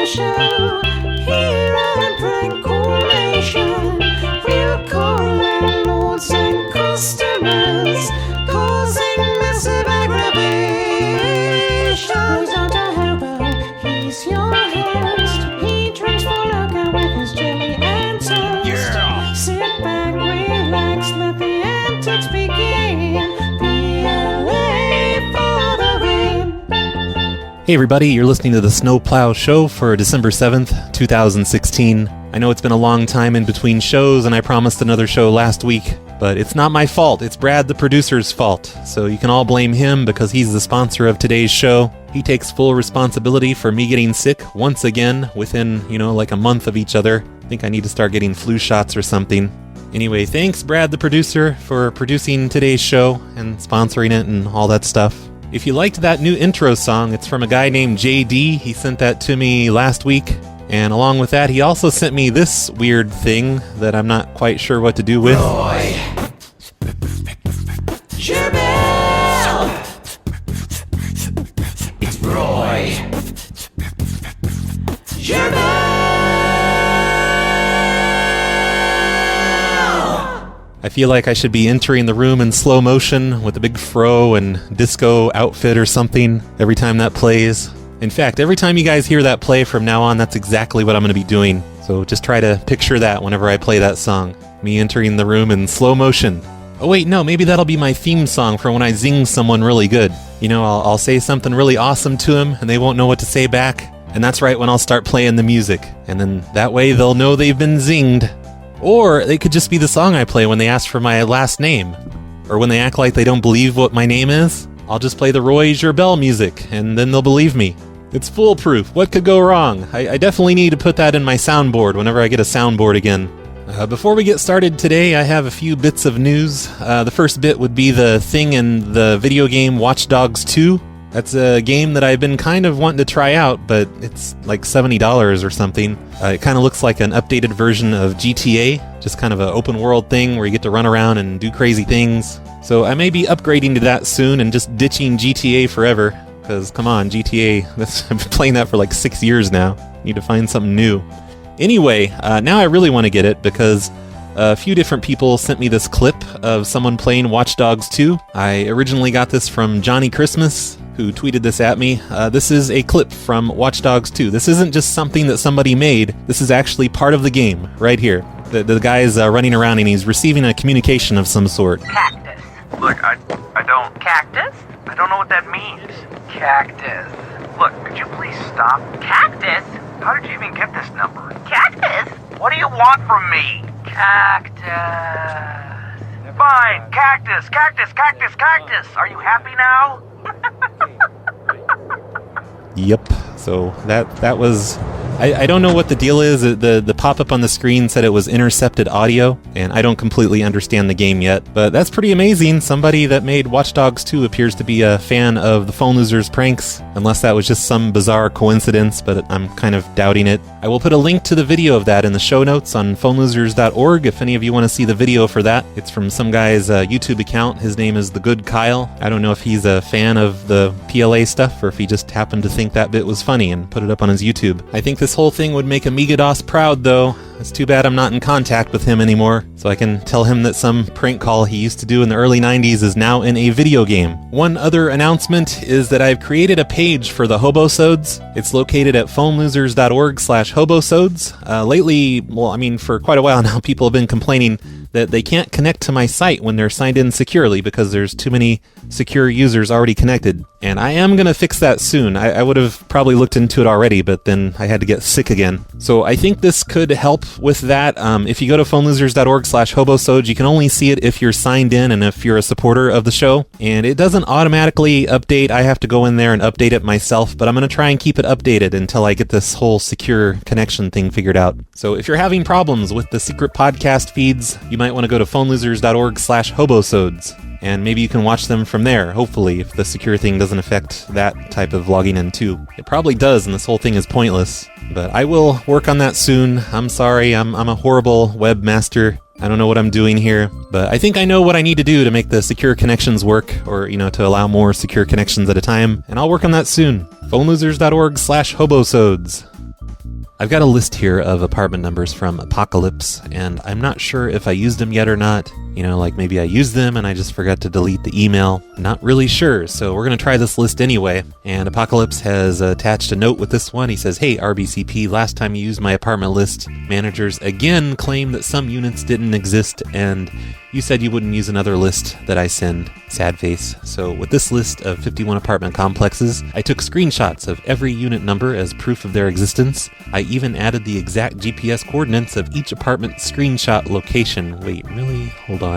show. Here on Prank Call Nation, we'll call landlords and customers, causing massive aggravation. He's not a hobo, he's your host. He drinks for local with his jelly and toast. Yeah. Sit back, relax, let the antics begin. PLA for the win. Hey everybody, you're listening to the Plow show for December 7th, 2016. I know it's been a long time in between shows and I promised another show last week, but it's not my fault, it's Brad the producer's fault. So you can all blame him because he's the sponsor of today's show. He takes full responsibility for me getting sick once again within, like a month of each other. I think I need to start getting flu shots or something. Anyway, thanks Brad the producer for producing today's show and sponsoring it and all that stuff. If you liked that new intro song, it's from a guy named JD. He sent that to me last week. And along with that, he also sent me this weird thing that I'm not quite sure what to do with. Roy. Jebel. It's Roy. Jebel. I feel like I should be entering the room in slow motion with a big fro and disco outfit or something every time that plays. In fact, every time you guys hear that play from now on, that's exactly what I'm going to be doing. So just try to picture that whenever I play that song. Me entering the room in slow motion. Oh wait, no, maybe that'll be my theme song for when I zing someone really good. I'll say something really awesome to them and they won't know what to say back. And that's right when I'll start playing the music. And then that way they'll know they've been zinged. Or they could just be the song I play when they ask for my last name. Or when they act like they don't believe what my name is. I'll just play the Roy Gerbel music, and then they'll believe me. It's foolproof. What could go wrong? I definitely need to put that in my soundboard whenever I get a soundboard again. Before we get started today, I have a few bits of news. The first bit would be the thing in the video game Watch Dogs 2. That's a game that I've been kind of wanting to try out, but it's like $70 or something. It kind of looks like an updated version of GTA, just kind of an open world thing where you get to run around and do crazy things. So I may be upgrading to that soon and just ditching GTA forever, because come on, GTA, I've been playing that for like 6 years now. Need to find something new. Anyway, now I really want to get it because a few different people sent me this clip of someone playing Watch Dogs 2. I originally got this from Johnny Christmas, who tweeted this at me. This is a clip from Watch Dogs 2. This isn't just something that somebody made. This is actually part of the game, right here. The guy is running around and he's receiving a communication of some sort. Cactus. Look, I don't... Cactus? I don't know what that means. Cactus. Look, could you please stop? Cactus? How did you even get this number? Cactus? What do you want from me? Cactus. Fine, cactus, cactus, cactus, cactus. Are you happy now? Yep. So that was... I don't know what the deal is. The pop-up on the screen said it was intercepted audio, and I don't completely understand the game yet, but that's pretty amazing. Somebody that made Watch Dogs 2 appears to be a fan of the Phone Losers pranks, unless that was just some bizarre coincidence, but I'm kind of doubting it. I will put a link to the video of that in the show notes on phonelosers.org if any of you want to see the video for that. It's from some guy's YouTube account. His name is The Good Kyle. I don't know if he's a fan of the PLA stuff or if he just happened to think that bit was funny and put it up on his YouTube. I think this whole thing would make Amigados proud, though. It's too bad I'm not in contact with him anymore, so I can tell him that some prank call he used to do in the early 90s is now in a video game. One other announcement is that I've created a page for the Hobosodes. It's located at phonelosers.org/hobosodes. Lately, for quite a while now, people have been complaining that they can't connect to my site when they're signed in securely because there's too many secure users already connected. And I am going to fix that soon. I would have probably looked into it already, but then I had to get sick again. So I think this could help with that. If you go to phonelosers.org/hobosodes, you can only see it if you're signed in and if you're a supporter of the show. And it doesn't automatically update. I have to go in there and update it myself, but I'm going to try and keep it updated until I get this whole secure connection thing figured out. So if you're having problems with the secret podcast feeds, you might want to go to phonelosers.org/hobosodes. And maybe you can watch them from there, hopefully, if the secure thing doesn't affect that type of logging in too. It probably does, and this whole thing is pointless. But I will work on that soon. I'm sorry, I'm a horrible webmaster. I don't know what I'm doing here, but I think I know what I need to do to make the secure connections work, or, to allow more secure connections at a time, and I'll work on that soon. phonelosers.org/hobosodes. I've got a list here of apartment numbers from Apocalypse, and I'm not sure if I used them yet or not. You know, like maybe I used them and I just forgot to delete the email. Not really sure, so we're going to try this list anyway. And Apocalypse has attached a note with this one. He says, "Hey, RBCP, last time you used my apartment list, managers again claim that some units didn't exist, and you said you wouldn't use another list that I send. Sad face." So with this list of 51 apartment complexes, I took screenshots of every unit number as proof of their existence. I even added the exact GPS coordinates of each apartment screenshot location. Wait, really? Hold on.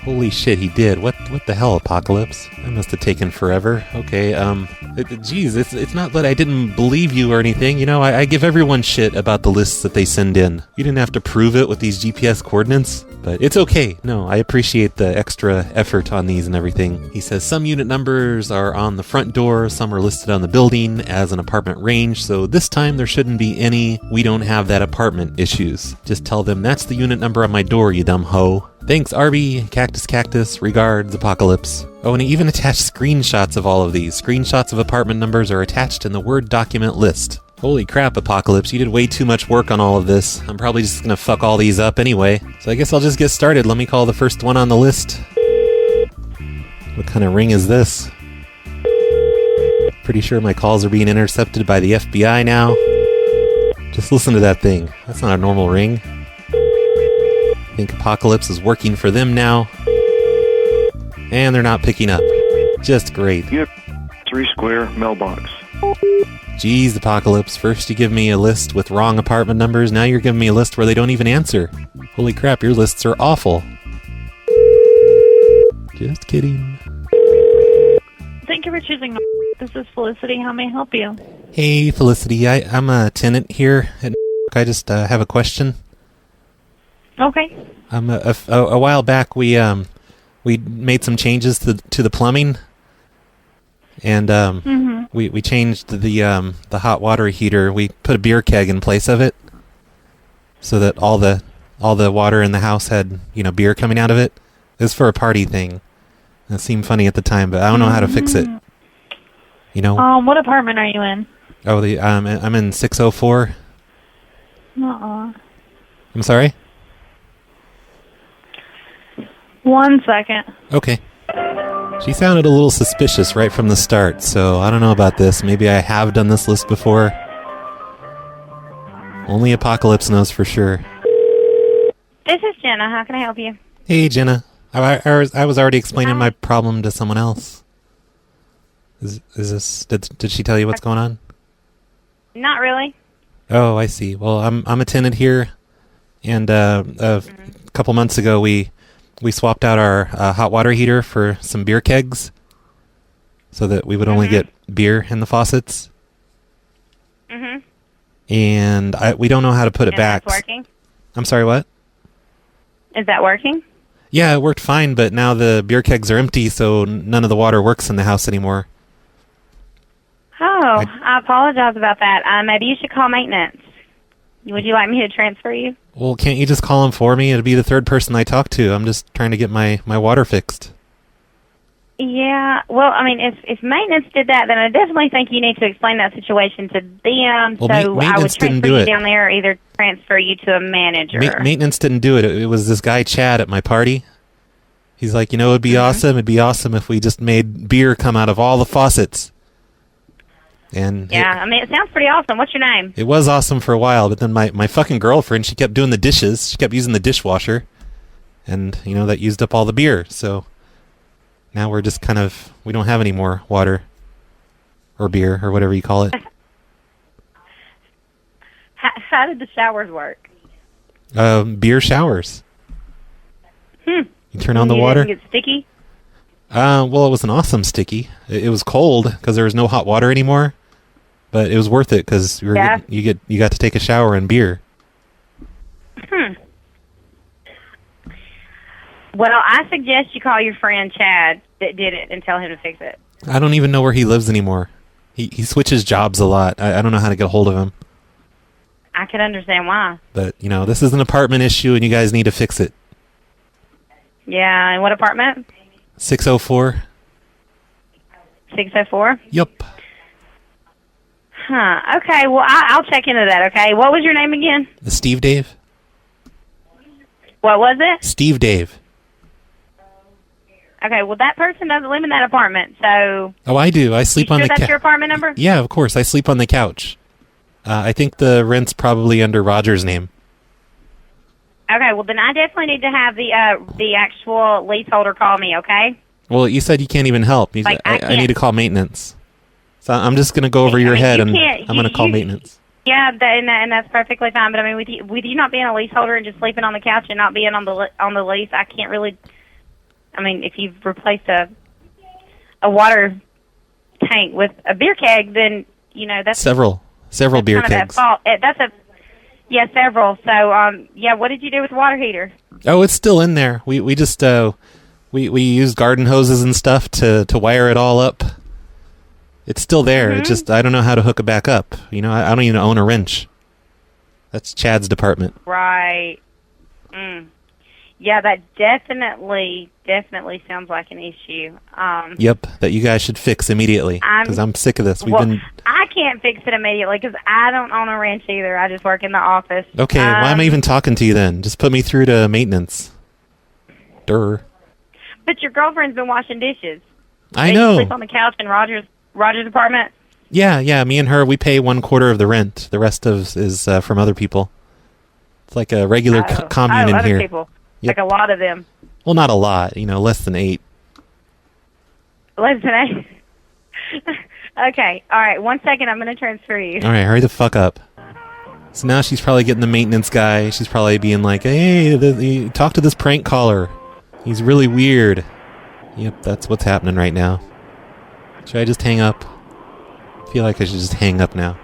Holy shit, he did. What the hell, Apocalypse? That must have taken forever. Okay, geez, it's not that I didn't believe you or anything. You know, I give everyone shit about the lists that they send in. You didn't have to prove it with these GPS coordinates, but it's okay. No, I appreciate the extra effort on these and everything. He says some unit numbers are on the front door, some are listed on the building as an apartment range, so this time there shouldn't be any "we don't have that apartment" issues. Just tell them that's the unit number on my door, you dumb hoe. Thanks, Arby, Cactus, regards, Apocalypse. Oh, and he even attached screenshots of all of these. Screenshots of apartment numbers are attached in the Word document list. Holy crap, Apocalypse, you did way too much work on all of this. I'm probably just gonna fuck all these up anyway. So I guess I'll just get started. Let me call the first one on the list. What kind of ring is this? Pretty sure my calls are being intercepted by the FBI now. Just listen to that thing. That's not a normal ring. I think Apocalypse is working for them now. And they're not picking up. Just great. You have 3 square mailbox. Jeez, Apocalypse. First you give me a list with wrong apartment numbers, now you're giving me a list where they don't even answer. Holy crap, your lists are awful. Just kidding. Thank you for choosing. This is Felicity. How may I help you? Hey, Felicity. I'm a tenant here at I just have a question. Okay. A while back, we made some changes to the plumbing, and we changed the hot water heater. We put a beer keg in place of it, so that all the water in the house had beer coming out of it. It was for a party thing. It seemed funny at the time, but I don't know how to fix it. What apartment are you in? Oh, I'm in 604. I'm sorry. 1 second. Okay. She sounded a little suspicious right from the start, so I don't know about this. Maybe I have done this list before. Only Apocalypse knows for sure. This is Jenna. How can I help you? Hey, Jenna. I was already explaining my problem to someone else. Is this... Did she tell you what's going on? Not really. Oh, I see. Well, I'm a tenant here, and a couple months ago we swapped out our hot water heater for some beer kegs, so that we would only get beer in the faucets. Mm-hmm. And we don't know how to put it back. That's working? I'm sorry, what? Is that working? Yeah, it worked fine, but now the beer kegs are empty, so none of the water works in the house anymore. Oh, I apologize about that. Maybe you should call maintenance. Would you like me to transfer you? Well, can't you just call them for me? It'll be the third person I talk to. I'm just trying to get my water fixed. Yeah, well, I mean, if maintenance did that, then I definitely think you need to explain that situation to them. Well, so I would maintenance didn't transfer do you it. down there, or either transfer you to a manager. Maintenance didn't do it. It was this guy, Chad, at my party. He's like, it'd be awesome. It'd be awesome if we just made beer come out of all the faucets. And yeah, it sounds pretty awesome. What's your name? It was awesome for a while, but then my fucking girlfriend, she kept doing the dishes. She kept using the dishwasher. And, that used up all the beer. So now we're just we don't have any more water or beer or whatever you call it. How did the showers work? Beer showers. You turn on the water. Didn't get sticky? Well, it was an awesome sticky. It was cold because there was no hot water anymore, but it was worth it because you got to take a shower in beer. Well, I suggest you call your friend Chad that did it and tell him to fix it. I don't even know where he lives anymore. He switches jobs a lot. I don't know how to get a hold of him. I can understand why. But, this is an apartment issue and you guys need to fix it. Yeah, and what apartment? 604. 604? Yup. Huh. Okay. Well, I'll check into that. Okay. What was your name again? Steve Dave? What was it? Steve Dave. Okay. Well, that person doesn't live in that apartment, so. Oh, I do. I sleep on the That's couch. your apartment number? Yeah, of course. I sleep on the couch. I think the rent's probably under Roger's name. Okay. Well, then I definitely need to have the actual leaseholder call me. Okay. Well, you said you can't even help. Like, I need to call maintenance. So I'm just going to go over your head, and I'm going to call maintenance. Yeah, and that's perfectly fine. But I mean, with you not being a leaseholder and just sleeping on the couch and not being on the lease, I can't really. I mean, if you've replaced a water tank with a beer keg, then that's several beer kegs. That's several. So what did you do with the water heater? Oh, it's still in there. We just we used garden hoses and stuff to wire it all up. It's still there. Mm-hmm. It's just I don't know how to hook it back up. I don't even own a wrench. That's Chad's department. Right. Yeah, that definitely sounds like an issue. Yep, that you guys should fix immediately because I'm sick of this. I can't fix it immediately because I don't own a wrench either. I just work in the office. Okay, why am I even talking to you then? Just put me through to maintenance. Durr. But your girlfriend's been washing dishes. I know. You sleep on the couch in Roger's apartment. Yeah. Me and her, we pay 1/4 of the rent. The rest is from other people. It's like a regular commune in other here. People. Yep. Like a lot of them. Well, not a lot. Less than 8. Less than 8. Okay. All right. 1 second. I'm going to transfer you. All right, hurry the fuck up. So now she's probably getting the maintenance guy. She's probably being like, hey, talk to this prank caller. He's really weird. Yep, that's what's happening right now. Should I just hang up? I feel like I should just hang up now.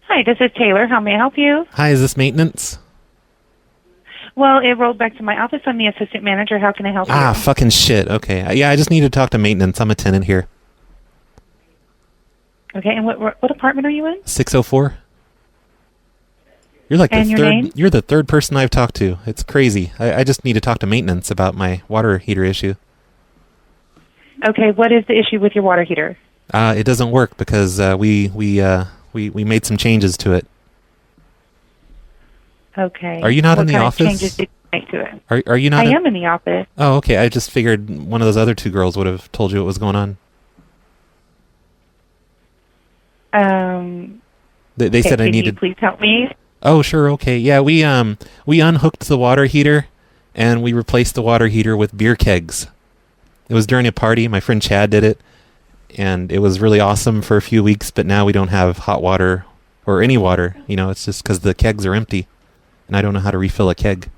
Hi, this is Taylor. How may I help you? Hi, is this maintenance? Well, it rolled back to my office. I'm the assistant manager. How can I help you? Ah, fucking shit. Okay. Yeah, I just need to talk to maintenance. I'm a tenant here. Okay, and what apartment are you in? 604? You're like And the your third. name? You're the third person I've talked to. It's crazy. I just need to talk to maintenance about my water heater issue. Okay, what is the issue with your water heater? It doesn't work because we made some changes to it. Okay. Are you not in the What office? kind of changes did you make to it? Are you not? I am in the office. Oh, okay. I just figured one of those other two girls would have told you what was going on. They said I needed. Can you please help me? Oh, sure. Okay. Yeah, we unhooked the water heater and we replaced the water heater with beer kegs. It was during a party. My friend Chad did it, and it was really awesome for a few weeks. But now we don't have hot water or any water. It's just because the kegs are empty, and I don't know how to refill a keg.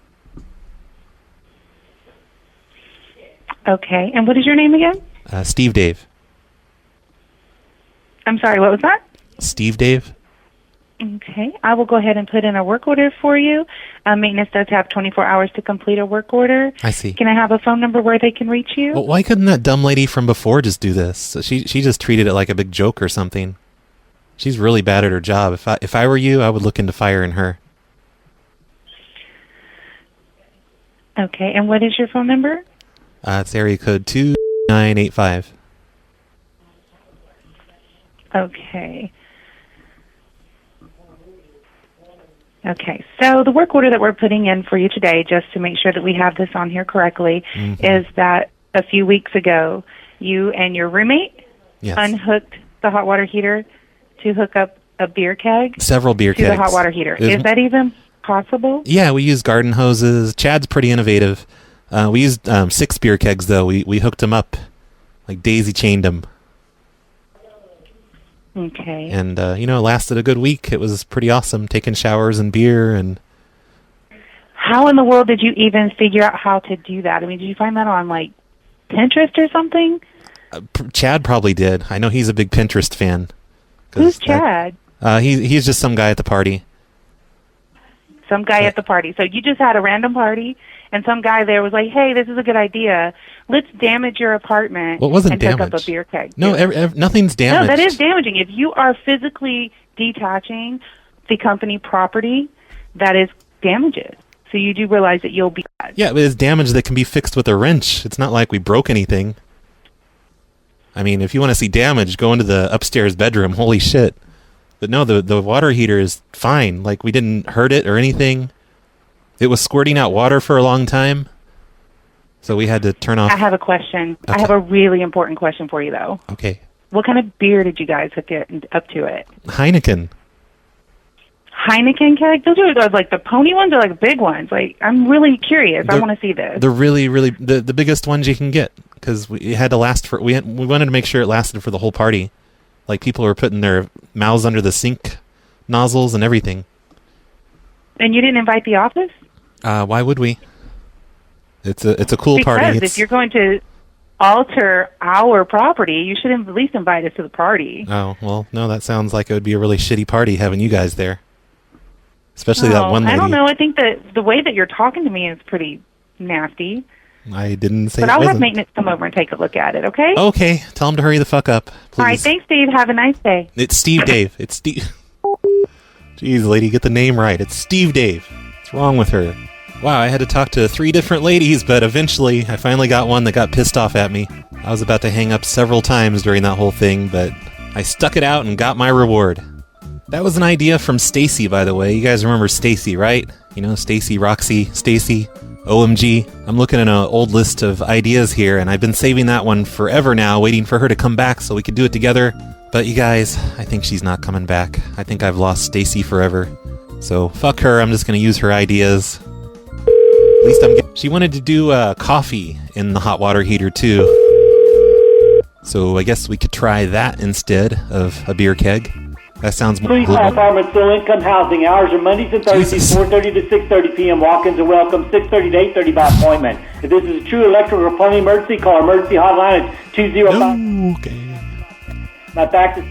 Okay, and what is your name again? Steve Dave. I'm sorry, what was that? Steve Dave. Okay, I will go ahead and put in a work order for you. Maintenance does have 24 hours to complete a work order. I see. Can I have a phone number where they can reach you? Well, why couldn't that dumb lady from before just do this? She just treated it like a big joke or something. She's really bad at her job. If I were you, I would look into firing her. Okay, and what is your phone number? It's area code 2985. Okay. Okay, so the work order that we're putting in for you today, just to make sure that we have this on here correctly, is that a few weeks ago, you and your roommate unhooked the hot water heater to hook up a beer keg. Several beer kegs. To the hot water heater. Is that even possible? Yeah, we used garden hoses. Chad's pretty innovative. We used 6 beer kegs, though. We hooked them up, like daisy-chained them. Okay. And, it lasted a good week. It was pretty awesome, taking showers and beer. And how in the world did you even figure out how to do that? I mean, did you find that on, like, Pinterest or something? Chad probably did. I know he's a big Pinterest fan. Who's Chad? He's just some guy at the party. Some guy at the party. So you just had a random party, and some guy there was like, hey, this is a good idea. Let's damage your apartment Well, it wasn't and hook up damaged. a beer keg. No, nothing's damaged. No, that is damaging. If you are physically detaching the company property, that is damages. So you do realize that you'll be... Yeah, but it's damage that can be fixed with a wrench. It's not like we broke anything. I mean, if you want to see damage, go into the upstairs bedroom. Holy shit. But no, the water heater is fine. Like, we didn't hurt it or anything. It was squirting out water for a long time. So we had to turn off. I have a question. Okay. I have a really important question for you, though. Okay. What kind of beer did you guys hook it up to it? Heineken. Heineken keg? Those are like the pony ones or like big ones? Like, I'm really curious. I want to see this. They're really, really the biggest ones you can get, because it had to last for. We wanted to make sure it lasted for the whole party. Like, people were putting their mouths under the sink nozzles and everything. And you didn't invite the office? Why would we? It's a cool party. Because if you're going to alter our property, you should at least invite us to the party. Oh, well, no, that sounds like it would be a really shitty party having you guys there. Especially that one lady. I don't know. I think that the way that you're talking to me is pretty nasty. I didn't say But it I'll wasn't. have maintenance come over and take a look at it, okay? Okay, tell him to hurry the fuck up, please. All right, thanks, Steve. Have a nice day. It's Steve Dave. It's Steve. Jeez, lady, get the name right. It's Steve Dave. What's wrong with her? Wow, I had to talk to 3 different ladies, but eventually I finally got one that got pissed off at me. I was about to hang up several times during that whole thing, but I stuck it out and got my reward. That was an idea from Stacy, by the way. You guys remember Stacy, right? You know, Stacy, Roxy, Stacy, OMG. I'm looking at an old list of ideas here, and I've been saving that one forever now, waiting for her to come back so we could do it together. But you guys, I think she's not coming back. I think I've lost Stacy forever. So fuck her, I'm just going to use her ideas. At least she wanted to do coffee in the hot water heater too. So I guess we could try that instead of a beer keg. That sounds more global. Apartments, low income housing. Hours are Mondays and Thursdays, 4:30 to 6:30 p.m. Walk-ins are welcome, 6:30 to 8:30 by appointment. If this is a true electrical or plumbing emergency, call our emergency hotline at 205. Okay. My fact is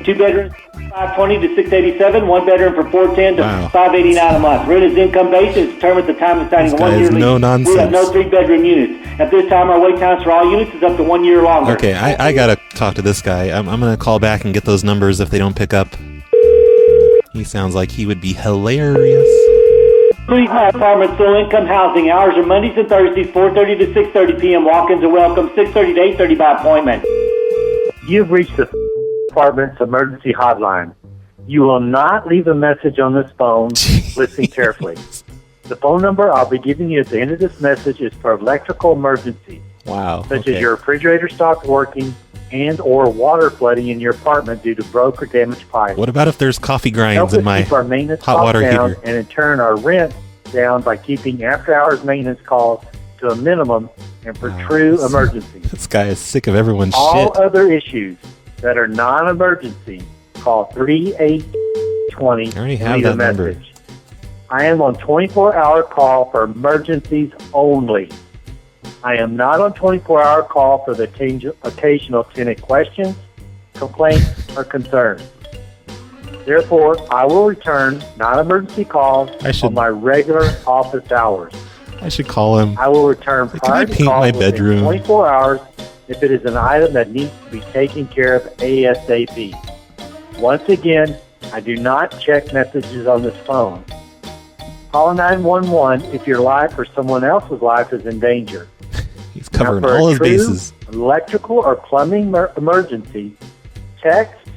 2 bedrooms, 520 to 687, 1 bedroom for 410 to 589 a month. Rent is income based and is determined at the time of signing a 1 year lease. No nonsense. We have no 3-bedroom units. At this time, our wait times for all units is up to 1 year longer. Okay, I gotta talk to this guy. I'm gonna call back and get those numbers if they don't pick up. He sounds like he would be hilarious. Apartments, low income housing. Hours are Mondays and Thursdays, 4:30 to 6:30 p.m. Walk-ins are welcome, 6:30 to 8:30 by appointment. You've reached the Apartments emergency hotline. You will not leave a message on this phone. Listen carefully. The phone number I'll be giving you at the end of this message is for electrical emergencies. Wow. Such as your refrigerator stopped working and or water flooding in your apartment due to broke or damaged pipes. What about if there's coffee grinds in my keep our maintenance hot water down heater? And in turn our rent down by keeping after-hours maintenance calls to a minimum and for true emergencies. This guy is sick of everyone's All shit. other issues that are non-emergency, call 3820. I already have that number. I am on 24-hour call for emergencies only. I am not on 24-hour call for the occasional tenant questions, complaints, or concerns. Therefore, I will return non-emergency calls on my regular office hours. I should call him. I will return prior to paint calls my within bedroom? 24 hours if it is an item that needs to be taken care of ASAP. Once again, I do not check messages on this phone. Call 911 if your life or someone else's life is in danger. He's covering For all a his true bases. Electrical or plumbing emergency, text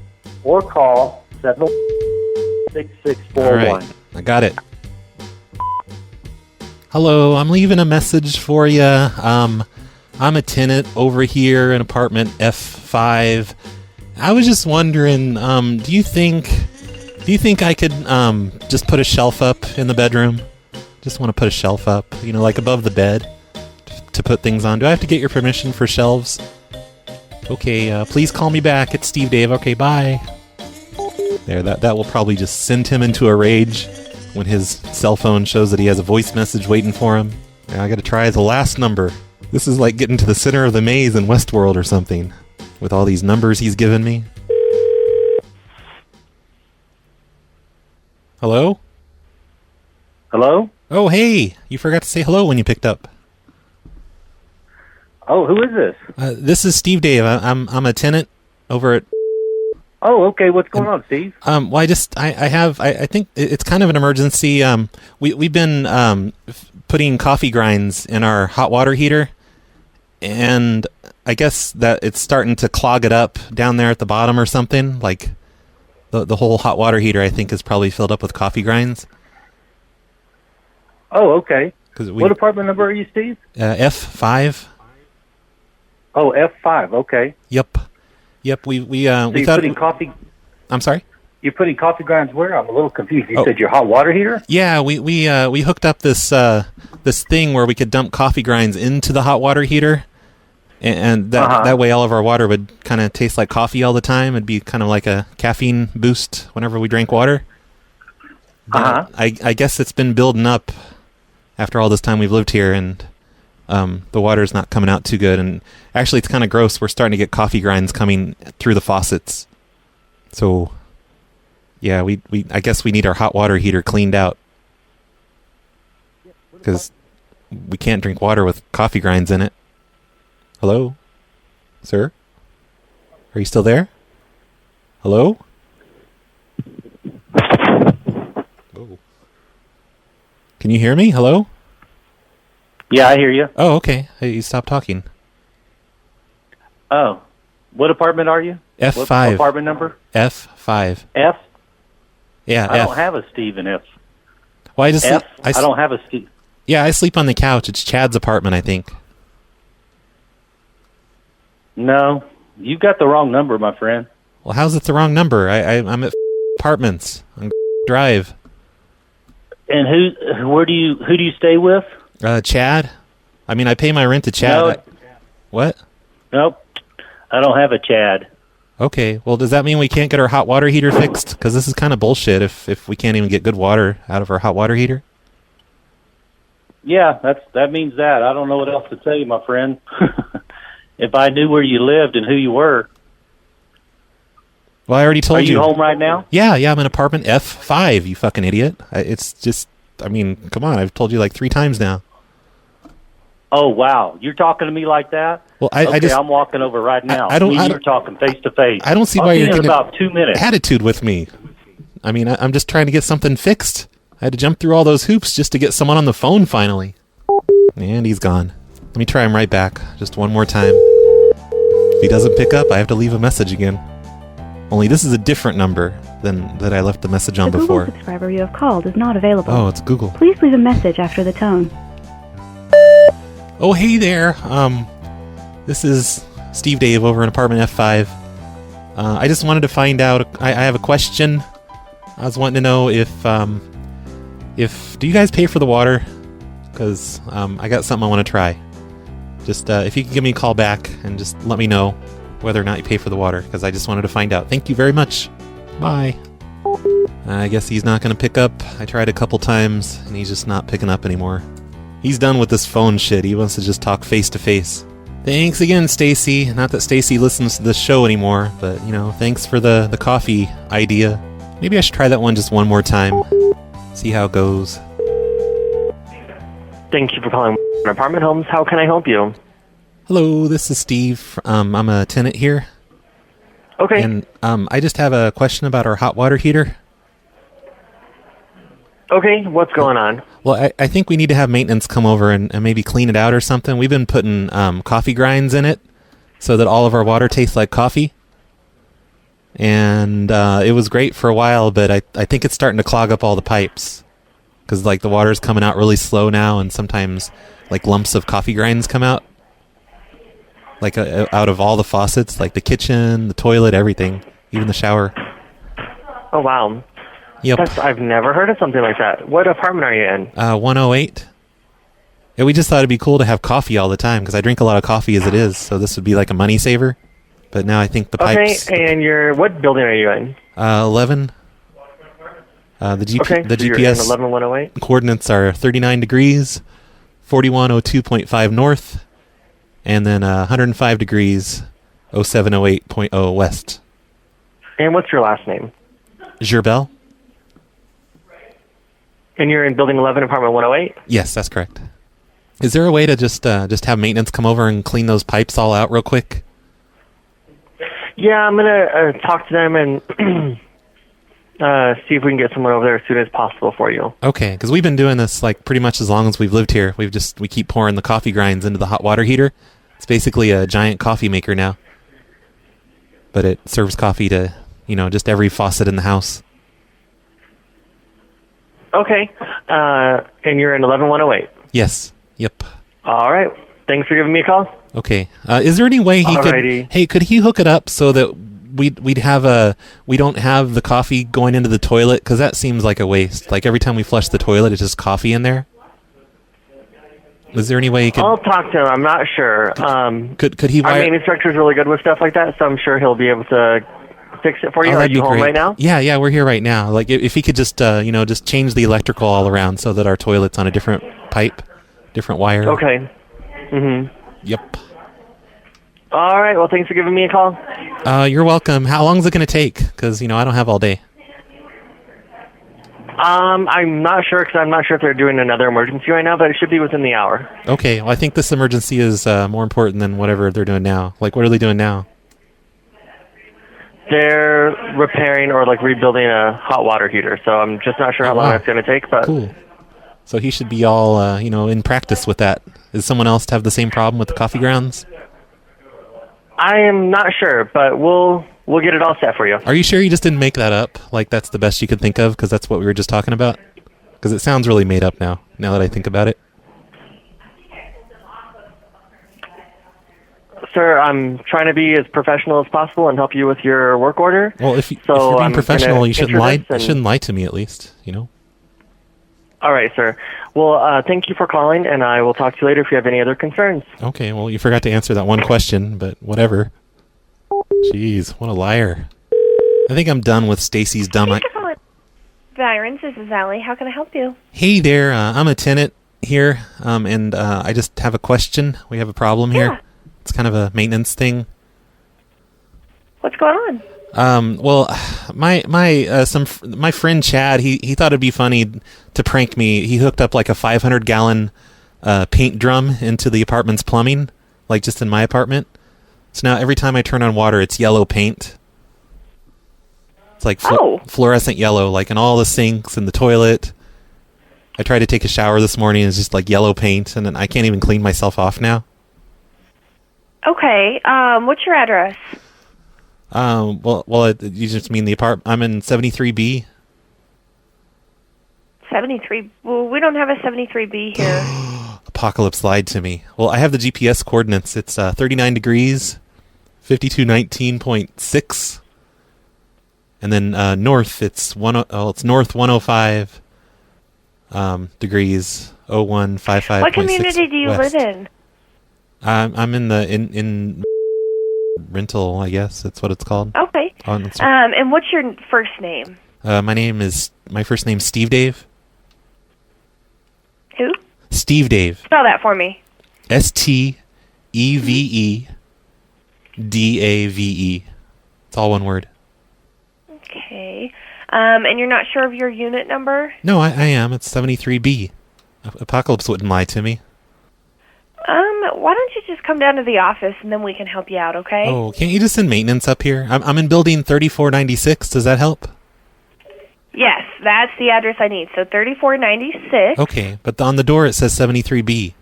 or call 76641. All right, I got it. Hello, I'm leaving a message for you. I'm a tenant over here in apartment F5. I was just wondering, do you think I could just put a shelf up in the bedroom? Just want to put a shelf up, like above the bed to put things on. Do I have to get your permission for shelves? Okay, please call me back. It's Steve Dave. Okay, bye. There, that will probably just send him into a rage when his cell phone shows that he has a voice message waiting for him. Now I gotta try the last number. This is like getting to the center of the maze in Westworld or something, with all these numbers he's given me. Hello? Hello? Oh, hey! You forgot to say hello when you picked up. Oh, who is this? This is Steve Dave. I'm a tenant over at... Oh, okay. What's going on, Steve? Well, I think it's kind of an emergency. We've been putting coffee grinds in our hot water heater, and I guess that it's starting to clog it up down there at the bottom or something. Like the whole hot water heater, I think, is probably filled up with coffee grinds. Oh, okay. What What apartment number are you, Steve? F5. Oh, F5. Okay. Yep. We So we you're thought. putting coffee. I'm sorry. You're putting coffee grinds where? I'm a little confused. You Oh. said your hot water heater? Yeah, we hooked up this this thing where we could dump coffee grinds into the hot water heater, and that way all of our water would kind of taste like coffee all the time. It'd be kind of like a caffeine boost whenever we drank water. But I guess it's been building up after all this time we've lived here, and the water's not coming out too good. And actually, it's kind of gross. We're starting to get coffee grinds coming through the faucets. So, yeah, I guess we need our hot water heater cleaned out, because we can't drink water with coffee grinds in it. Hello? Sir? Are you still there? Hello? Whoa. Can you hear me? Hello? Yeah, I hear you. Oh, okay. Hey, you stopped talking. Oh. What apartment are you? F5. What apartment number? F5. F? Yeah, I F. don't have a Steve in F. Well, I just F? I don't have a Steve. Yeah, I sleep on the couch. It's Chad's apartment, I think. No. You got the wrong number, my friend. Well, how's it the wrong number? I'm at apartments on Drive. And who do you stay with? Chad. I mean, I pay my rent to Chad. No. What? Nope. I don't have a Chad. Okay. Well, does that mean we can't get our hot water heater fixed? Because this is kind of bullshit if we can't even get good water out of our hot water heater. Yeah, that means that. I don't know what else to tell you, my friend. If I knew where you lived and who you were. Well, I already told you. Are you home right now? Yeah, I'm in apartment F5, you fucking idiot. It's just, I mean, come on. I've told you like 3 times now. Oh, wow. You're talking to me like that? Well, Okay, I just... I'm walking over right now. I don't... You're talking face to face. I don't see I'll why see you're you in getting about 2 minutes. attitude with me. I mean, I'm just trying to get something fixed. I had to jump through all those hoops just to get someone on the phone finally. And he's gone. Let me try him right back. Just one more time. If he doesn't pick up, I have to leave a message again. Only this is a different number than that I left the message on before. The Google subscriber you have called is not available. Oh, it's Google. Please leave a message after the tone. Oh, hey there. This is Steve Dave over in apartment F5. I just wanted to find out. I have a question. I was wanting to know if do you guys pay for the water? Because I got something I want to try. Just if you can give me a call back and just let me know whether or not you pay for the water, because I just wanted to find out. Thank you very much. Bye. I guess he's not going to pick up. I tried a couple times, and he's just not picking up anymore. He's done with this phone shit. He wants to just talk face to face. Thanks again, Stacy. Not that Stacy listens to this show anymore, but, thanks for the coffee idea. Maybe I should try that one just one more time. See how it goes. Thank you for calling Apartment Homes. How can I help you? Hello, this is Steve. I'm a tenant here. Okay. And I just have a question about our hot water heater. Okay, what's going on? Well, I think we need to have maintenance come over and maybe clean it out or something. We've been putting coffee grinds in it so that all of our water tastes like coffee. And it was great for a while, but I think it's starting to clog up all the pipes. Because, the water's coming out really slow now, and sometimes, lumps of coffee grinds come out. Out of all the faucets, the kitchen, the toilet, everything. Even the shower. Oh, wow. Yep. I've never heard of something like that. What apartment are you in? 108. Yeah, we just thought it'd be cool to have coffee all the time, because I drink a lot of coffee as it is, so this would be like a money saver. But now I think the pipes... Okay, and what building are you in? 11. The so you're GPS in 11108? coordinates are 39 degrees, 4102.5 north, and then 105 degrees, 0708.0 west. And what's your last name? Gerbel? And you're in building 11, apartment 108? Yes, that's correct. Is there a way to just have maintenance come over and clean those pipes all out real quick? Yeah, I'm going to talk to them and see if we can get someone over there as soon as possible for you. Okay, because we've been doing this pretty much as long as we've lived here. We keep pouring the coffee grinds into the hot water heater. It's basically a giant coffee maker now. But it serves coffee to, just every faucet in the house. Okay. And you're in 11108. Yes. Yep. All right. Thanks for giving me a call. Okay. Is there any way he Alrighty. could... Hey, could he hook it up so that we don't have the coffee going into the toilet? Because that seems like a waste. Like every time we flush the toilet, it's just coffee in there. Is there any way he could... I'll talk to him. I'm not sure. Could he wire... Our main instructor's really good with stuff like that, so I'm sure he'll be able to fix it for you. Are that'd you be home great. right now? Yeah, we're here right now. Like if he could just just change the electrical all around so that our toilet's on a different pipe, different wire. Okay. Mm-hmm. Yep. All right. Well, thanks for giving me a call. You're welcome. How long is it going to take? Because I don't have all day. I'm not sure because I'm not sure if they're doing another emergency right now, but it should be within the hour. Okay. Well, I think this emergency is more important than whatever they're doing now. Like, what are they doing now? They're repairing or rebuilding a hot water heater, so I'm just not sure how long that's going to take. But cool. So he should be all in practice with that. Is someone else to have the same problem with the coffee grounds? I am not sure, but we'll get it all set for you. Are you sure you just didn't make that up? Like that's the best you could think of because that's what we were just talking about? Because it sounds really made up now that I think about it. Sir, I'm trying to be as professional as possible and help you with your work order. Well, if you're being professional, you shouldn't lie. You shouldn't lie to me, at least. All right, sir. Well, thank you for calling, and I will talk to you later if you have any other concerns. Okay. Well, you forgot to answer that one question, but whatever. Jeez, what a liar! I think I'm done with Stacy's dumb. Virons, this is Allie. How can I help you? Hey there, I'm a tenant here, and I just have a question. We have a problem here. It's kind of a maintenance thing. What's going on? Well, my friend Chad, he thought it'd be funny to prank me. He hooked up like a 500-gallon paint drum into the apartment's plumbing, like just in my apartment. So now every time I turn on water, it's yellow paint. It's like fluorescent yellow, like in all the sinks and the toilet. I tried to take a shower this morning, and it's just like yellow paint, and then I can't even clean myself off now. Okay. What's your address? You just mean the apartment? I'm in 73B. 73. Well, we don't have a 73B here. Apocalypse lied to me. Well, I have the GPS coordinates. It's 39 degrees, 5219.6, and then north. It's north 105 degrees, 0155. What community do you live in? I'm in in rental, I guess that's what it's called. Okay. And what's your first name? My first name's Steve Dave. Who? Steve Dave. Spell that for me. STEVEDAVE. It's all one word. Okay. And you're not sure of your unit number? No, I am. It's 73B. Apocalypse wouldn't lie to me. Why don't you just come down to the office and then we can help you out, okay? Oh, can't you just send maintenance up here? I'm in building 3496. Does that help? Yes, that's the address I need. So 3496. Okay, but on the door it says 73B.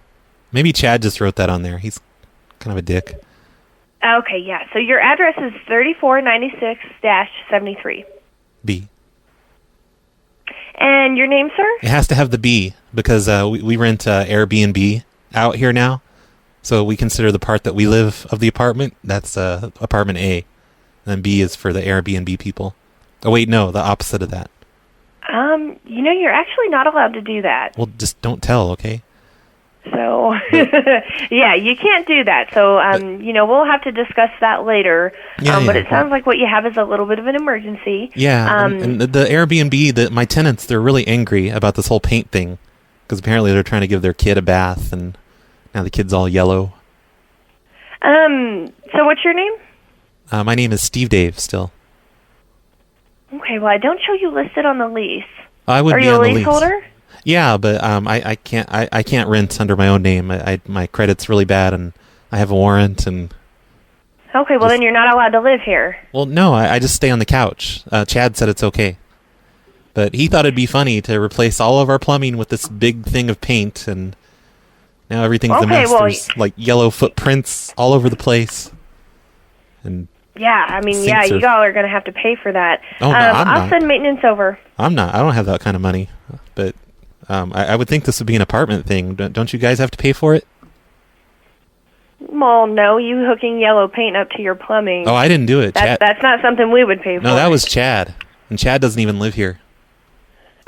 Maybe Chad just wrote that on there. He's kind of a dick. Okay, yeah. So your address is 3496-73. B. And your name, sir? It has to have the B because we rent Airbnb out here now. So we consider the part that we live of the apartment, that's apartment A. And then B is for the Airbnb people. Oh, wait, no, the opposite of that. You're actually not allowed to do that. Well, just don't tell, okay? So, yeah, you can't do that. So, we'll have to discuss that later. But it sounds like what you have is a little bit of an emergency. Yeah, and the Airbnb, my tenants, they're really angry about this whole paint thing. Because apparently they're trying to give their kid a bath, and now the kid's all yellow. So what's your name? My name is Steve Dave, still. Okay, well, I don't show you listed on the lease. I would Are be you on a the lease. leaseholder? Yeah, but I can't rent under my own name. My credit's really bad, and I have a warrant. And okay, well then you're not allowed to live here. Well, no, I just stay on the couch. Chad said it's okay, but he thought it'd be funny to replace all of our plumbing with this big thing of paint, and Now everything's a mess. There's like yellow footprints all over the place. And yeah, I mean, yeah, you all are going to have to pay for that. Oh, no, I'm I'll not. send maintenance over. I'm not. I don't have that kind of money. But I would think this would be an apartment thing. Don't you guys have to pay for it? Well, no, you hooking yellow paint up to your plumbing. Oh, I didn't do it. That's not something we would pay for. No, that was Chad. And Chad doesn't even live here.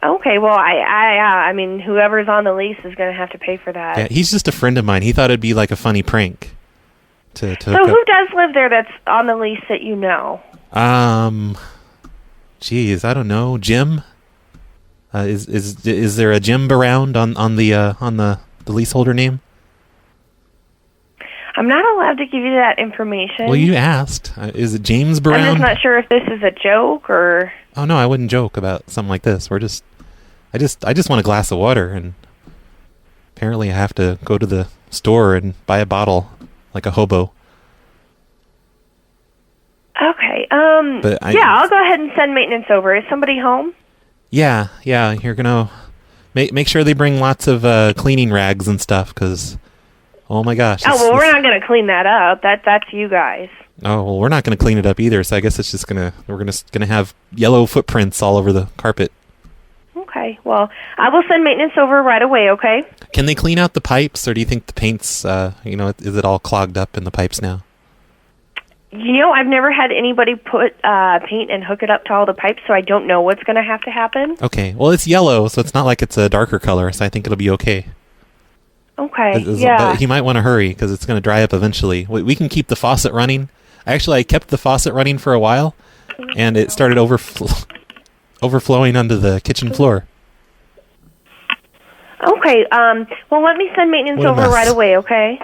Okay, well, I mean, whoever's on the lease is going to have to pay for that. Yeah, he's just a friend of mine. He thought it'd be like a funny prank. So who does live there that's on the lease that you know? Geez, I don't know. Jim? Is there a Jim around on the leaseholder name? I'm not allowed to give you that information. Well, you asked. Is it James Brown? I'm just not sure if this is a joke or... Oh, no, I wouldn't joke about something like this. I just want a glass of water, and apparently I have to go to the store and buy a bottle like a hobo. Okay, I'll go ahead and send maintenance over. Is somebody home? Yeah, you're gonna make sure they bring lots of cleaning rags and stuff, because... Oh my gosh. Oh, well, we're not going to clean that up. That's you guys. Oh, well, we're not going to clean it up either, so I guess it's just we're gonna have yellow footprints all over the carpet. Okay, well, I will send maintenance over right away, okay? Can they clean out the pipes, or do you think the paint's, is it all clogged up in the pipes now? You know, I've never had anybody put paint and hook it up to all the pipes, so I don't know what's going to have to happen. Okay, well, it's yellow, so it's not like it's a darker color, so I think it'll be okay. Okay, yeah. But he might want to hurry because it's going to dry up eventually. We can keep the faucet running. I kept the faucet running for a while, and it started overflowing onto the kitchen floor. Okay, well, let me send maintenance over right away, okay?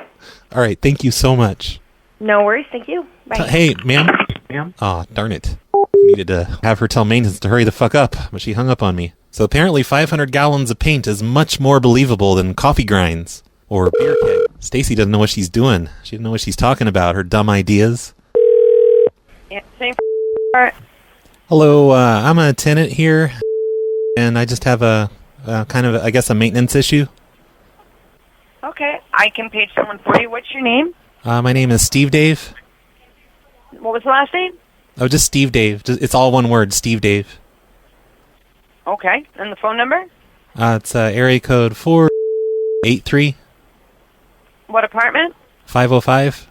All right, thank you so much. No worries, thank you. Bye. Hey, ma'am. Ma'am? Oh, darn it. Needed to have her tell maintenance to hurry the fuck up, but she hung up on me. So apparently 500 gallons of paint is much more believable than coffee grinds or beer keg. Stacy doesn't know what she's doing. She doesn't know what she's talking about, her dumb ideas. Yeah, same part. Hello, I'm a tenant here, and I just have a kind of, I guess, a maintenance issue. Okay, I can page someone for you. What's your name? My name is Steve Dave. What was the last name? Oh, just Steve Dave. It's all one word, Steve Dave. Okay, and the phone number? It's area code 483. What apartment? 505.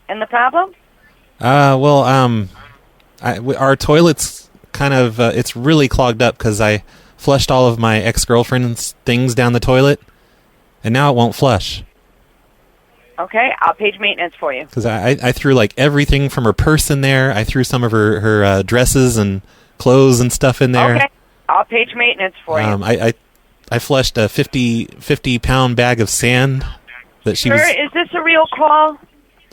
And the problem? Our toilet's kind of, it's really clogged up because I flushed all of my ex-girlfriend's things down the toilet, and now it won't flush. Okay, I'll page maintenance for you. Because I threw like everything from her purse in there. I threw some of her dresses and clothes and stuff in there. Okay, I'll page maintenance for you. I flushed a 50-pound bag of sand that she was... Sir, is this a real call?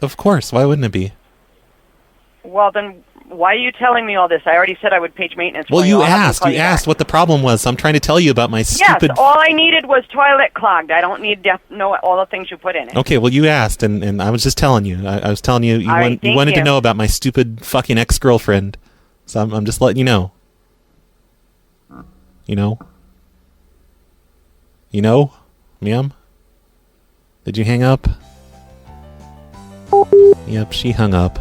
Of course, why wouldn't it be? Well, then why are you telling me all this? I already said I would page maintenance for Well, you. you asked what the problem was, so I'm trying to tell you about my stupid... Yes, all I needed was toilet clogged. I don't need to know all the things you put in it. Okay, well, you asked, and I was just telling you. I was telling you, you wanted to know about my stupid fucking ex-girlfriend, so I'm just letting you know. You know? You know? Ma'am? Did you hang up? Yep, she hung up.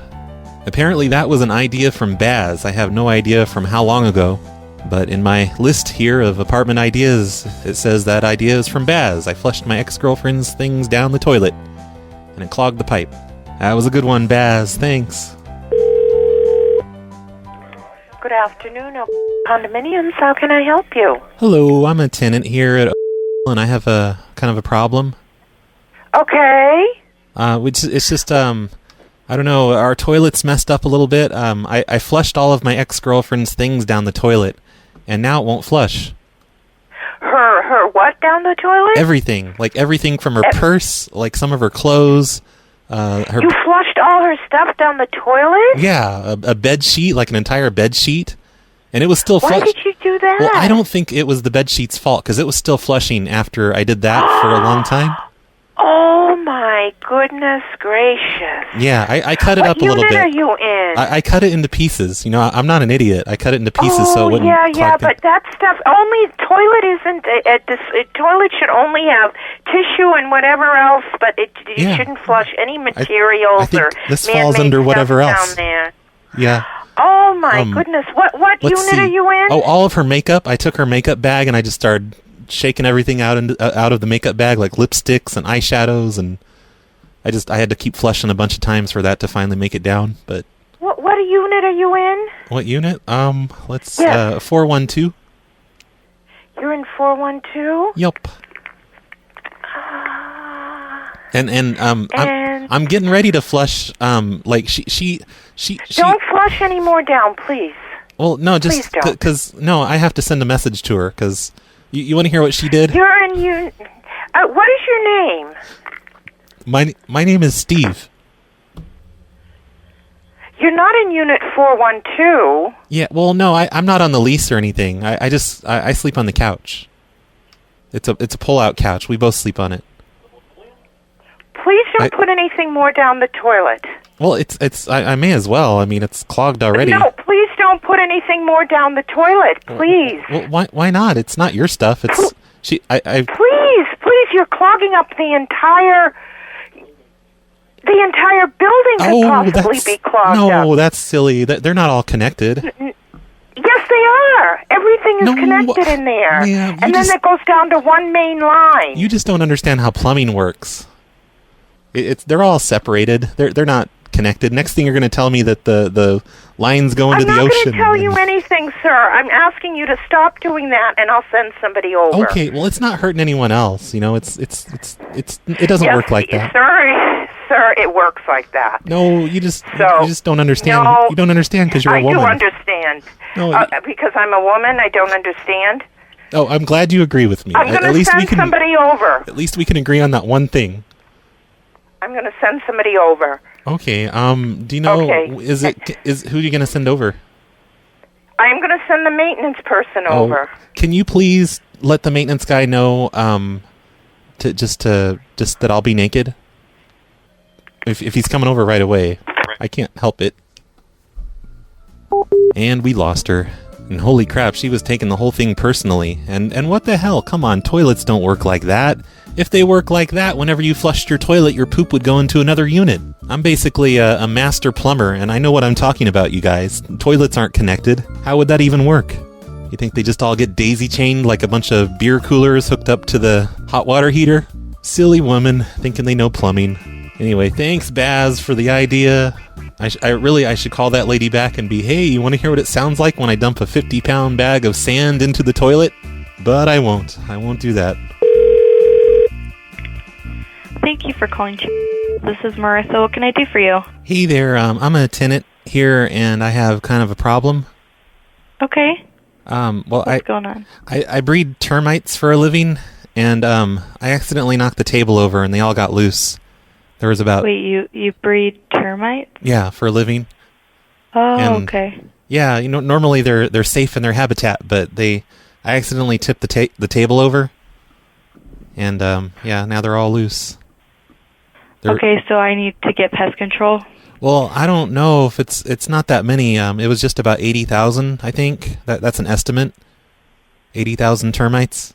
Apparently that was an idea from Baz. I have no idea from how long ago. But in my list here of apartment ideas, it says that idea is from Baz. I flushed my ex-girlfriend's things down the toilet, and it clogged the pipe. That was a good one, Baz. Thanks. Good afternoon, condominiums. How can I help you? Hello, I'm a tenant here at and I have a kind of a problem. Okay. It's just I don't know, our toilet's messed up a little bit. I flushed all of my ex-girlfriend's things down the toilet, and now it won't flush. Her what down the toilet? Everything. Like everything from her purse, like some of her clothes. You flushed all her stuff down the toilet? Yeah, a bed sheet, like an entire bed sheet. And it was still flushing. Why did you do that? Well, I don't think it was the bed sheet's fault, because it was still flushing after I did that for a long time. Oh my goodness gracious! Yeah, I cut it up a little bit. What unit are you in? I cut it into pieces. You know, I'm not an idiot. I cut it into pieces so it wouldn't. Yeah, but that stuff only toilet isn't. Toilet should only have tissue and whatever else, but you shouldn't flush any materials I think or this man-made falls under stuff whatever else. down there. Yeah. Oh my goodness! What Let's unit see. are you in? Oh, all of her makeup. I took her makeup bag and I just started shaking everything out of the makeup bag, like lipsticks and eyeshadows, and I had to keep flushing a bunch of times for that to finally make it down. But What unit are you in? what unit? Let's Yes. 412. You're in 412. Yup. And I'm getting ready to flush. Like she. Don't flush any more down, please. Well, no, Please just don't. because I have to send a message to her because you want to hear what she did. You're in unit. What is your name? My name is Steve. You're not in unit 412. Yeah, well, no, I'm not on the lease or anything. I just sleep on the couch. It's a pull-out couch. We both sleep on it. Please don't put anything more down the toilet. Well, I may as well. I mean, it's clogged already. No, please don't put anything more down the toilet, please. Well, why not? It's not your stuff. It's Please, you're clogging up the entire building could possibly be clogged up. No, that's silly. They're not all connected. Yes, they are. Everything is connected in there. Ma'am, and then it goes down to one main line. You just don't understand how plumbing works. They're all separated. They're not connected. Next thing you're going to tell me that the lines go into the ocean. I'm not going to tell you anything, sir. I'm asking you to stop doing that, and I'll send somebody over. Okay, well, it's not hurting anyone else. You know, it doesn't work like that. Sir, it works like that. No, you just don't understand. No, you don't understand because you're a woman. I do understand. No, because I'm a woman, I don't understand. Oh, I'm glad you agree with me. I'm going to send somebody over. At least we can agree on that one thing. I'm going to send somebody over. Okay. Do you know? Okay. Is who are you going to send over? I'm going to send the maintenance person over. Can you please let the maintenance guy know just that I'll be naked? If he's coming over right away, I can't help it. And we lost her. And holy crap, she was taking the whole thing personally. And what the hell? Come on, toilets don't work like that. If they work like that, whenever you flushed your toilet, your poop would go into another unit. I'm basically a master plumber, and I know what I'm talking about, you guys. Toilets aren't connected. How would that even work? You think they just all get daisy-chained like a bunch of beer coolers hooked up to the hot water heater? Silly woman, thinking they know plumbing. Anyway, thanks, Baz, for the idea. I should call that lady back and be, hey, you want to hear what it sounds like when I dump a 50-pound bag of sand into the toilet? But I won't. I won't do that. Thank you for calling. This is Marissa. What can I do for you? Hey there. I'm a tenant here, and I have kind of a problem. Okay. What's going on? I breed termites for a living, and I accidentally knocked the table over, and they all got loose. There was about... Wait, you breed termites? Yeah, for a living. Oh, And, okay. Yeah, you know, normally they're safe in their habitat, but I accidentally tipped the table over, and yeah, now they're all loose. Okay, so I need to get pest control. Well, I don't know if it's not that many. It was just about 80,000, I think. That's an estimate. 80,000 termites.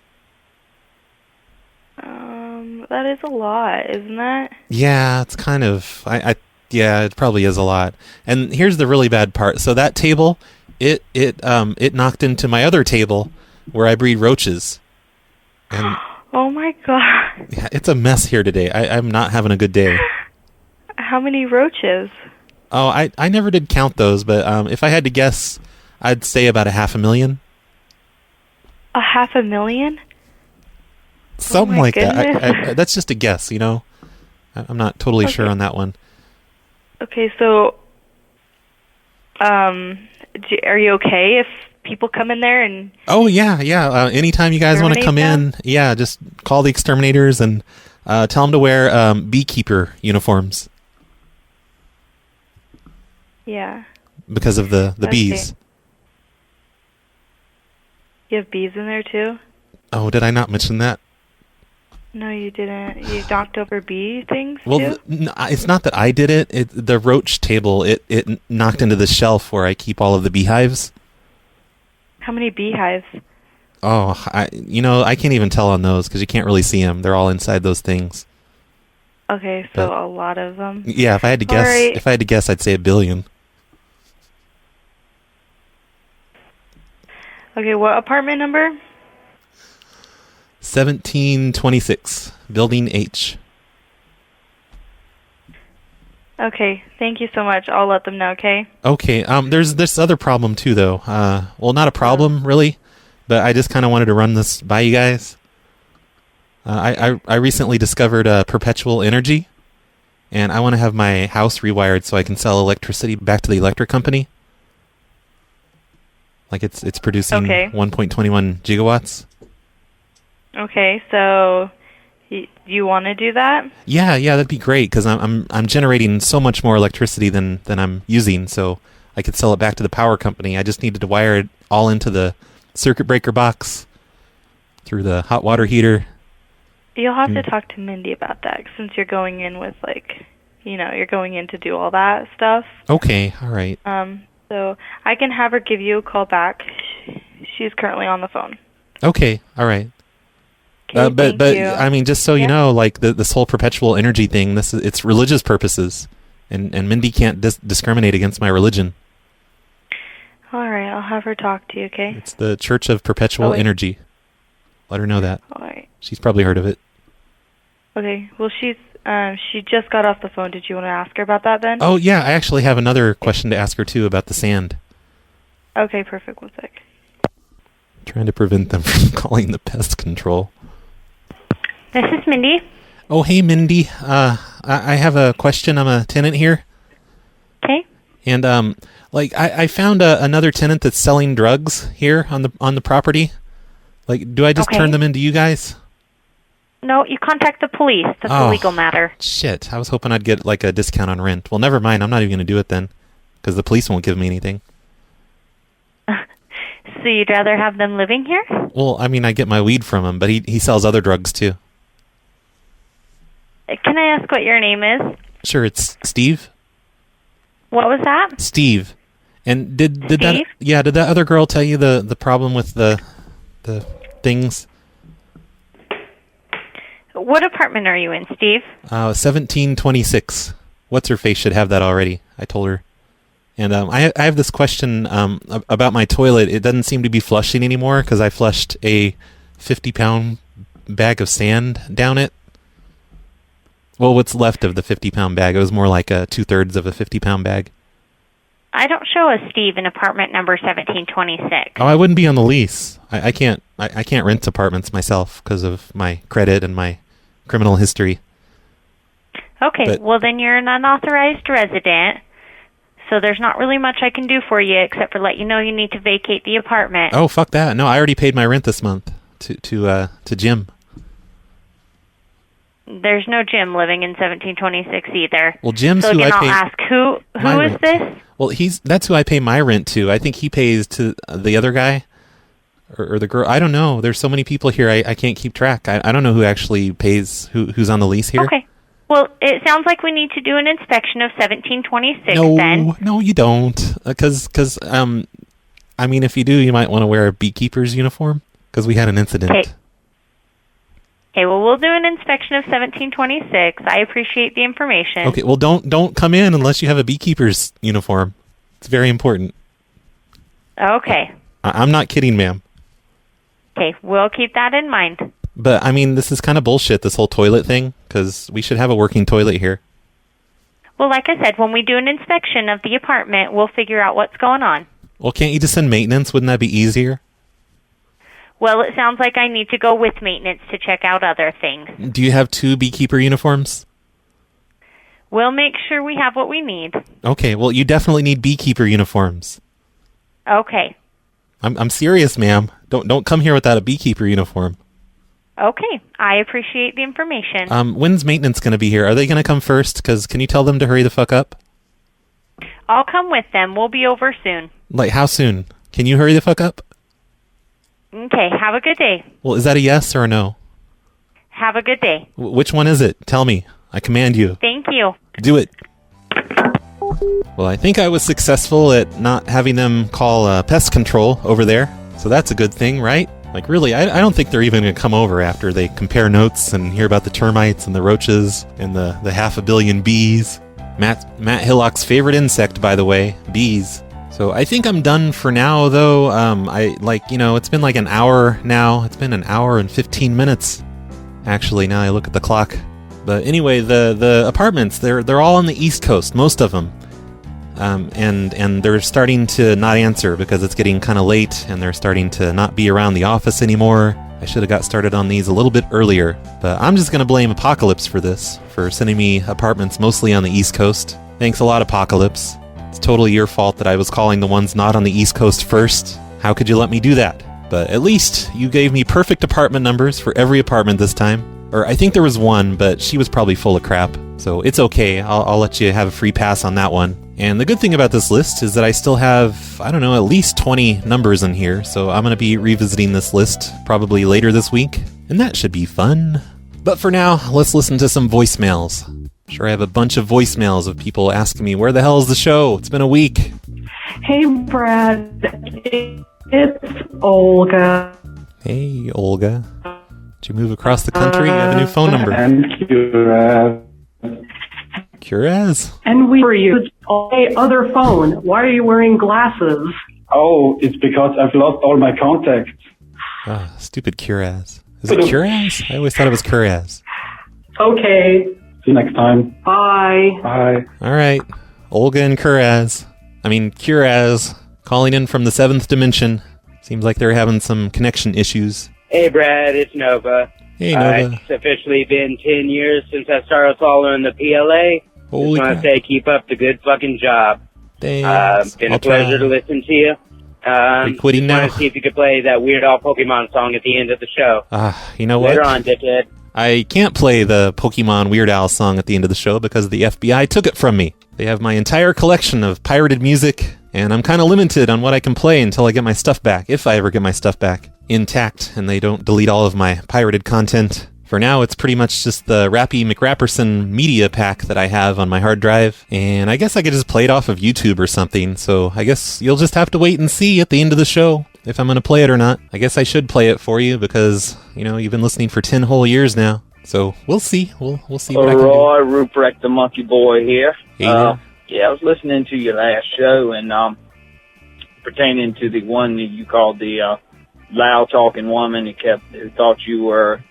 That is a lot, isn't that? Yeah, it's kind of. Yeah, it probably is a lot. And here's the really bad part. So that table, it knocked into my other table where I breed roaches. And oh my god. yeah, it's a mess here today. I'm not having a good day. How many roaches? Oh, I never did count those, but if I had to guess, I'd say about 500,000. 500,000? Something my like goodness. that. That's just a guess, you know. I'm not totally sure on that one. Okay, so are you okay if people come in there and... Oh, yeah. Anytime you guys want to come in, them? yeah, just call the exterminators and tell them to wear beekeeper uniforms. Yeah. Because of the Okay. bees. You have bees in there too? Oh, did I not mention that? No, you didn't. You knocked over bee things Well, too? it's not that I did it. The roach table, it knocked into the shelf where I keep all of the beehives. How many beehives? Oh, I can't even tell on those because you can't really see them. They're all inside those things. Okay, so a lot of them. Yeah, if I had to guess, I'd say 1 billion. Okay, what apartment number? 1726, Building H. Okay, thank you so much. I'll let them know, okay? Okay, there's this other problem too, though. Well, not a problem, really, but I just kind of wanted to run this by you guys. I recently discovered perpetual energy, and I want to have my house rewired so I can sell electricity back to the electric company. Like it's producing 1.21 gigawatts. Okay, so you want to do that? Yeah, that'd be great because I'm generating so much more electricity than I'm using, so I could sell it back to the power company. I just needed to wire it all into the circuit breaker box through the hot water heater. You'll have to talk to Mindy about that since you're going in with you're going in to do all that stuff. Okay, all right. So I can have her give you a call back. She's currently on the phone. Okay, all right. Okay, but you. I mean, just so you know, like this whole perpetual energy thing, it's religious purposes, and Mindy can't discriminate against my religion. All right, I'll have her talk to you. Okay. It's the Church of Perpetual Energy. Let her know that. All right. She's probably heard of it. Okay. Well, she just got off the phone. Did you want to ask her about that then? Oh yeah, I actually have another question to ask her too about the sand. Okay, perfect. 1 sec. Trying to prevent them from calling the pest control. This is Mindy. Oh, hey, Mindy. I have a question. I'm a tenant here. Okay. And I found another tenant that's selling drugs here on the property. Like, do I just turn them into you guys? No, you contact the police. That's a legal matter. Shit. I was hoping I'd get like a discount on rent. Well, never mind. I'm not even going to do it then, because the police won't give me anything. So you'd rather have them living here? Well, I mean, I get my weed from him, but he sells other drugs too. Can I ask what your name is? Sure, it's Steve. What was that? Steve. And did Steve? did that other girl tell you the problem with the things? What apartment are you in, Steve? 1726. What's her face should have that already. I told her. And I have this question about my toilet. It doesn't seem to be flushing anymore because I flushed a 50-pound bag of sand down it. Well, what's left of the 50-pound bag? It was more like 2/3 of a 50-pound bag. I don't show a Steve in apartment number 1726. Oh, I wouldn't be on the lease. I can't rent apartments myself because of my credit and my criminal history. Okay, well then you're an unauthorized resident, so there's not really much I can do for you except for let you know you need to vacate the apartment. Oh, fuck that. No, I already paid my rent this month to Jim. There's no Jim living in 1726 either. Well, Jim's so who again, I pay. I'll ask who is this? Well, that's who I pay my rent to. I think he pays to the other guy or the girl. I don't know. There's so many people here. I can't keep track. I don't know who actually pays who's on the lease here. Okay. Well, it sounds like we need to do an inspection of 1726 then. No, you don't. Because I mean, if you do, you might want to wear a beekeeper's uniform because we had an incident. Okay, well, we'll do an inspection of 1726. I appreciate the information. Okay, well, don't come in unless you have a beekeeper's uniform. It's very important. Okay. I'm not kidding, ma'am. Okay, we'll keep that in mind. But, I mean, this is kind of bullshit, this whole toilet thing, because we should have a working toilet here. Well, like I said, when we do an inspection of the apartment, we'll figure out what's going on. Well, can't you just send maintenance? Wouldn't that be easier? Well, it sounds like I need to go with maintenance to check out other things. Do you have 2 beekeeper uniforms? We'll make sure we have what we need. Okay, well, you definitely need beekeeper uniforms. Okay. I'm serious, ma'am. Don't come here without a beekeeper uniform. Okay, I appreciate the information. When's maintenance going to be here? Are they going to come first? Because can you tell them to hurry the fuck up? I'll come with them. We'll be over soon. Like, how soon? Can you hurry the fuck up? Okay, have a good day. Well, is that a yes or a no? Have a good day. Which one is it? Tell me. I command you. Thank you. Do it. Well, I think I was successful at not having them call pest control over there. So that's a good thing, right? Like, really, I don't think they're even going to come over after they compare notes and hear about the termites and the roaches and the 500 million bees. Matt Hillock's favorite insect, by the way, bees. So I think I'm done for now, though. It's been like an hour now. It's been an hour and 15 minutes. Actually, now I look at the clock. But anyway, the apartments, they're all on the East Coast, most of them. And they're starting to not answer because it's getting kind of late, and they're starting to not be around the office anymore. I should have got started on these a little bit earlier, but I'm just going to blame Apocalypse for this, for sending me apartments mostly on the East Coast. Thanks a lot, Apocalypse. It's totally your fault that I was calling the ones not on the East Coast first. How could you let me do that? But at least you gave me perfect apartment numbers for every apartment this time. Or I think there was one, but she was probably full of crap. So it's okay, I'll let you have a free pass on that one. And the good thing about this list is that I still have, at least 20 numbers in here, so I'm going to be revisiting this list probably later this week, and that should be fun. But for now, let's listen to some voicemails. Sure, I have a bunch of voicemails of people asking me, where the hell is the show? It's been a week. Hey, Brad. It's Olga. Hey, Olga. Did you move across the country? You have a new phone number. And Curaz. Curaz? And we used a other phone. Why are you wearing glasses? Oh, it's because I've lost all my contacts. Ah, stupid Curaz. Is it Curaz? I always thought it was Curaz. Okay. See you next time. Bye. Bye. All right. Olga and Curaz, calling in from the 7th dimension. Seems like they're having some connection issues. Hey, Brad, it's Nova. Hey, Nova. It's officially been 10 years since I started following the PLA. Holy Just want to say, keep up the good fucking job. Thanks. Been a pleasure to listen to you. Are you quitting now? I want to see if you could play that Weird Al Pokemon song at the end of the show. You know what? Later on, dickhead. I can't play the Pokemon Weird Al song at the end of the show because the FBI took it from me. They have my entire collection of pirated music, and I'm kind of limited on what I can play until I get my stuff back, if I ever get my stuff back intact, and they don't delete all of my pirated content. For now, it's pretty much just the Rappy McRapperson media pack that I have on my hard drive, and I guess I could just play it off of YouTube or something, so I guess you'll just have to wait and see at the end of the show if I'm going to play it or not. I guess I should play it for you because, you've been listening for 10 whole years now, so we'll see. We'll see what I can do. Roy, Ruprecht the Monkey Boy here. Hey there. Yeah, I was listening to your last show, and pertaining to the one that you called the loud-talking woman who thought you were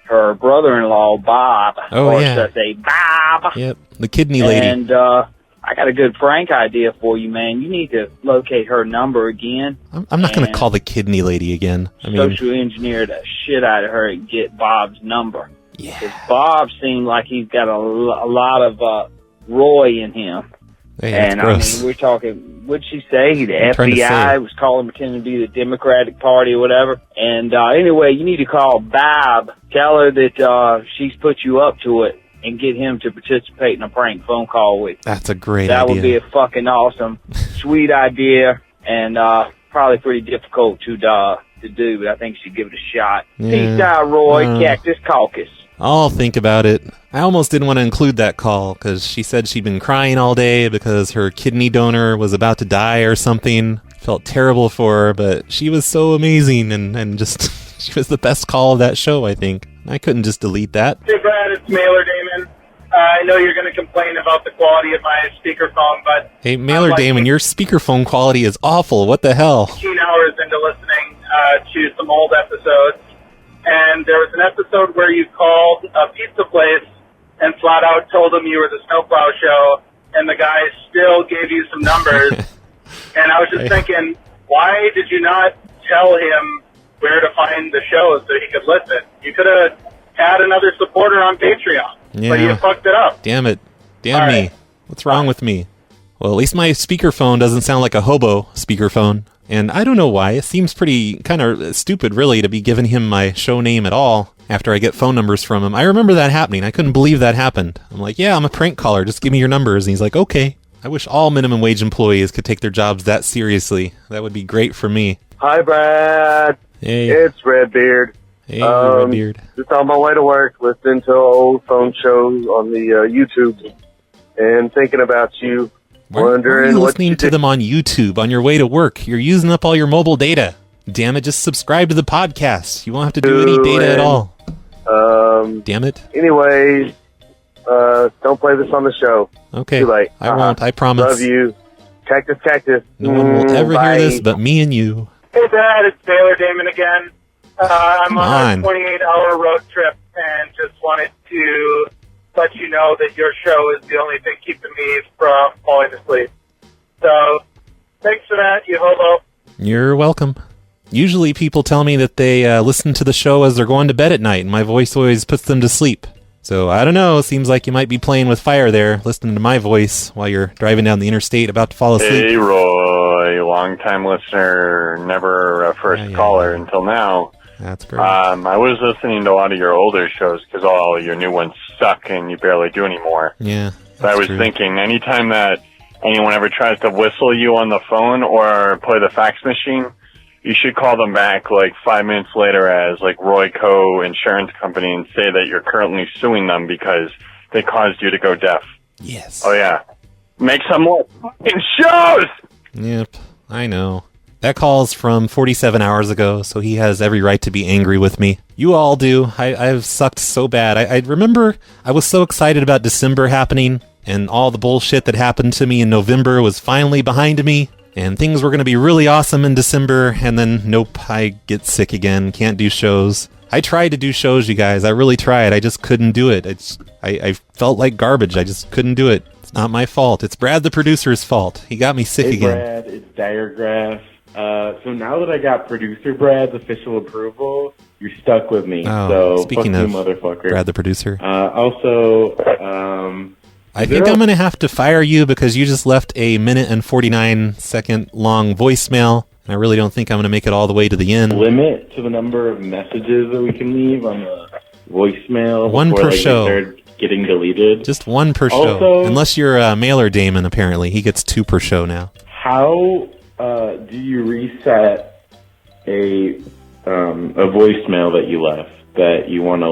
her brother-in-law, Bob. Oh, or yeah. should I say Bob? Yep, the kidney lady. And I got a good prank idea for you, man. You need to locate her number again. I'm not going to call the kidney lady again. Social engineer the shit out of her and get Bob's number. Yeah. Because Bob seemed like he's got a lot of Roy in him. Hey, that's and gross. We're talking, what'd she say? The I'm trying to say FBI it. was calling, pretending to be the Democratic Party or whatever. And anyway, you need to call Bob. Tell her that she's put you up to it and get him to participate in a prank phone call with you. That's a great That idea. would be a fucking awesome, sweet idea, and probably pretty difficult to do, but I think she'd give it a shot. Yeah. Peace out, Roy. Cactus Caucus. I'll think about it. I almost didn't want to include that call because she said she'd been crying all day because her kidney donor was about to die or something. Felt terrible for her, but she was so amazing and just she was the best call of that show, I think. I couldn't just delete that. Hey, Brad, it's Mailer Damon. I know you're going to complain about the quality of my speakerphone, but Hey, Mailer Damon, your speakerphone quality is awful. What the hell? 15 hours into listening to some old episodes, and there was an episode where you called a pizza place and flat out told them you were the Snowplow Show, and the guy still gave you some numbers. And I was just thinking, why did you not tell him where to find the show so he could listen? You could have had another supporter on Patreon, but you fucked it up. Damn it. Damn All me. right. What's wrong with me? Well, at least my speakerphone doesn't sound like a hobo speakerphone. And I don't know why. It seems pretty kind of stupid, really, to be giving him my show name at all after I get phone numbers from him. I remember that happening. I couldn't believe that happened. I'm like, yeah, I'm a prank caller. Just give me your numbers. And he's like, okay. I wish all minimum wage employees could take their jobs that seriously. That would be great for me. Hi, Brad. Hey. It's Redbeard. Hey, Redbeard. Just on my way to work, listening to old phone shows on the YouTube, and thinking about you. Why are you listening to them on YouTube on your way to work? You're using up all your mobile data. Damn it, just subscribe to the podcast. You won't have to do any data at all. Damn it. Anyways, don't play this on the show. Okay. Too late. I won't, I promise. Love you. Cactus. No one will ever hear this but me and you. Hey, Dad, it's Taylor Damon again. I'm on a 28-hour road trip and just wanted to let you know that your show is the only thing keeping me from falling asleep. So, thanks for that, you hobo. You're welcome. Usually people tell me that they listen to the show as they're going to bed at night, and my voice always puts them to sleep. So, I don't know, seems like you might be playing with fire there, listening to my voice while you're driving down the interstate about to fall asleep. Hey, Roy, long-time listener, never a first caller until now. That's great. I was listening to a lot of your older shows because all your new ones suck and you barely do anymore. Yeah, so I was thinking, anytime that anyone ever tries to whistle you on the phone or play the fax machine, you should call them back like 5 minutes later as like Roy Co. Insurance Company and say that you're currently suing them because they caused you to go deaf. Yes. Oh, yeah. Make some more fucking shows! Yep, I know. That call's from 47 hours ago, so he has every right to be angry with me. You all do. I've sucked so bad. I remember I was so excited about December happening, and all the bullshit that happened to me in November was finally behind me, and things were going to be really awesome in December, and then, nope, I get sick again, can't do shows. I tried to do shows, you guys. I really tried. I just couldn't do it. I felt like garbage. I just couldn't do it. It's not my fault. It's Brad, the producer's fault. He got me sick again. Brad, it's Diagraph. So now that I got producer Brad's official approval, you're stuck with me. Oh, so speaking fuck of you, motherfucker. Brad, the producer. I think I'm going to have to fire you because you just left a 1 and 49 second long voicemail. I really don't think I'm going to make it all the way to the end. Limit to the number of messages that we can leave on the voicemail. One before, per show. They start getting deleted. Just one per show. Also, unless you're a mailer Damon, apparently. He gets 2 per show now. How do you reset a voicemail that you left that you want to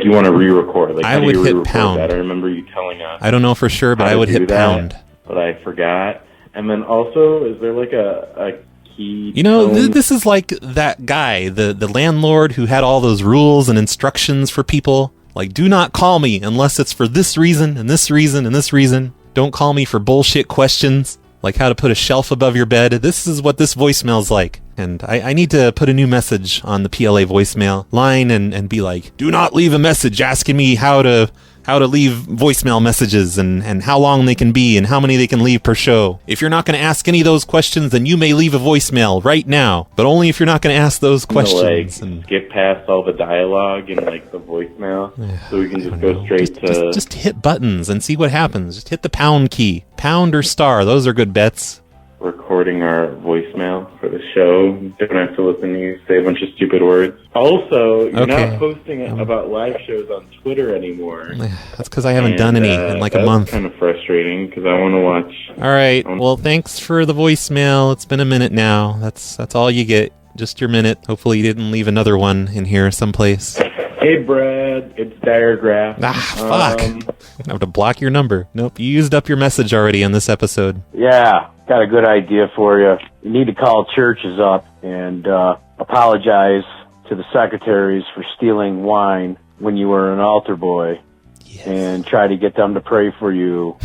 you want to re-record? Like, I how do would you hit re-record pound. that? I remember you telling us. I don't know for sure, but how I to would do hit that, pound. But I forgot. And then also, is there like a key? You know, tone? this is like that guy, the landlord who had all those rules and instructions for people. Like, do not call me unless it's for this reason and this reason and this reason. Don't call me for bullshit questions, like how to put a shelf above your bed. This is what this voicemail's like. And I need to put a new message on the PLA voicemail line and be like, do not leave a message asking me how to leave voicemail messages and how long they can be and how many they can leave per show. If you're not going to ask any of those questions, then you may leave a voicemail right now. But only if you're not going to ask those questions. And skip past all the dialogue and like the voicemail, so we can just go straight to. Just hit buttons and see what happens. Just hit the pound key, pound or star. Those are good bets. Recording our voicemail for the show. Don't have to listen to you say a bunch of stupid words. Also, you're not posting about live shows on Twitter anymore. That's because I haven't done any in like a month. That's kind of frustrating because I want to watch. All right. Well, thanks for the voicemail. It's been a minute now. That's all you get. Just your minute. Hopefully you didn't leave another one in here someplace. Hey, Brad. It's Diagraph. Fuck. I have to block your number. Nope. You used up your message already in this episode. Yeah, got a good idea for you. You need to call churches up and apologize to the secretaries for stealing wine when you were an altar boy, and try to get them to pray for you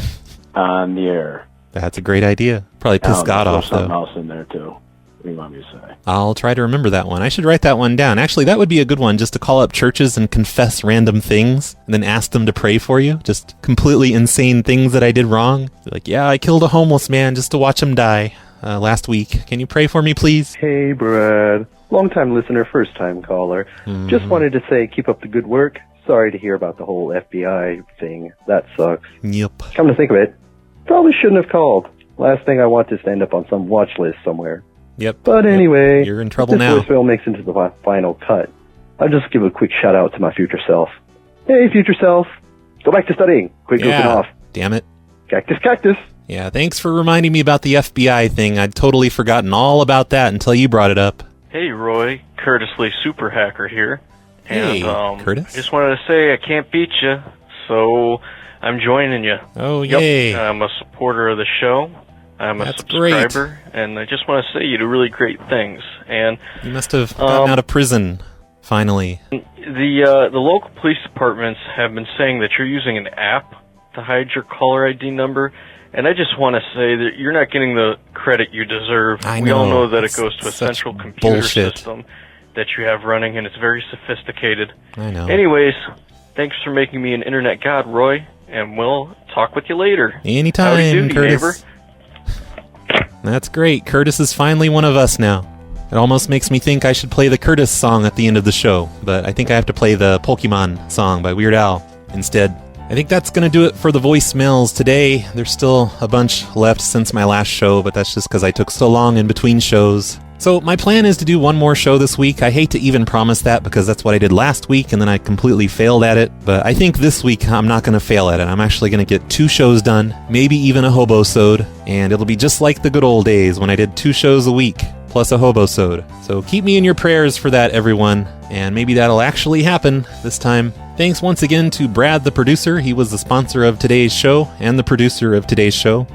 on the air. That's a great idea. Probably piss God off, something though. else in there, too. What do you want me to say? I'll try to remember that one. I should write that one down. Actually, that would be a good one, just to call up churches and confess random things, and then ask them to pray for you. Just completely insane things that I did wrong. Like, yeah, I killed a homeless man just to watch him die last week. Can you pray for me, please? Hey, Brad. Long-time listener, first-time caller. Just wanted to say keep up the good work. Sorry to hear about the whole FBI thing. That sucks. Yep. Come to think of it, probably shouldn't have called. Last thing I want is to end up on some watch list somewhere. Yep. But anyway, you're in trouble if now. this voicemail makes it into the final cut, I'll just give a quick shout-out to my future self. Hey, future self. Go back to studying. Quit goofing off. Damn it. Cactus. Yeah, thanks for reminding me about the FBI thing. I'd totally forgotten all about that until you brought it up. Hey Roy, Curtis Lee Super Hacker here. Hey, And Curtis. I just wanted to say I can't beat you, so I'm joining you. Oh, Yep, yay. I'm a supporter of the show. I'm a That's subscriber, and I just want to say you do really great things. And You must have gotten out of prison, finally. the local police departments have been saying that you're using an app to hide your caller ID number, and I just want to say that you're not getting the credit you deserve. I We all know. know that it It's goes to a such central computer bullshit. system that you have running, and it's very sophisticated. I know. Anyways, thanks for making me an internet god, Roy, and we'll talk with you later. Anytime, Howdy doody, Curtis. neighbor. That's great. Curtis is finally one of us now. It almost makes me think I should play the Curtis song at the end of the show, but I think I have to play the Polkamon song by Weird Al instead. I think that's going to do it for the voicemails today. There's still a bunch left since my last show, but that's just because I took so long in between shows. So my plan is to do one more show this week. I hate to even promise that because that's what I did last week and then I completely failed at it. But I think this week I'm not going to fail at it. I'm actually going to get 2 shows done, maybe even a hobo-sode, and it'll be just like the good old days when I did 2 shows a week plus a hobo-sode. So keep me in your prayers for that, everyone, and maybe that'll actually happen this time. Thanks once again to Brad, the producer. He was the sponsor of today's show and the producer of today's show.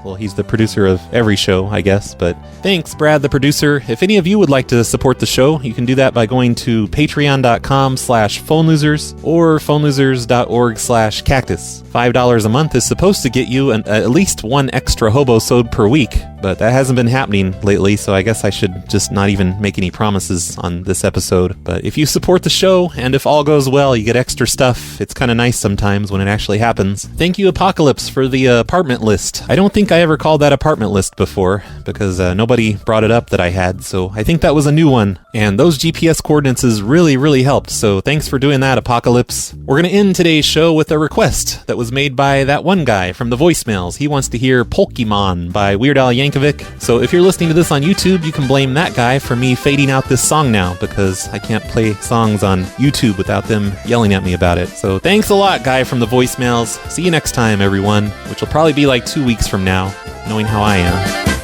Well, he's the producer of every show, I guess, but thanks, Brad, the producer. If any of you would like to support the show, you can do that by going to patreon.com/phonelosers or phonelosers.org/cactus. $5 a month is supposed to get you at least 1 extra hobo-sode per week, but that hasn't been happening lately, so I guess I should just not even make any promises on this episode. But if you support the show, and if all goes well, you get extra stuff. It's kind of nice sometimes when it actually happens. Thank you, Apocalypse, for the apartment list. I don't think I ever called that apartment list before, because nobody brought it up that I had, so I think that was a new one. And those GPS coordinates really helped, so thanks for doing that, Apocalypse. We're going to end today's show with a request that was made by that one guy from the voicemails. He wants to hear Polkamon by Weird Al Yankovic. So if you're listening to this on YouTube, you can blame that guy for me fading out this song now, because I can't play songs on YouTube without them yelling at me about it. So thanks a lot, guy from the voicemails. See you next time, everyone, which will probably be like 2 weeks from now, knowing how I am.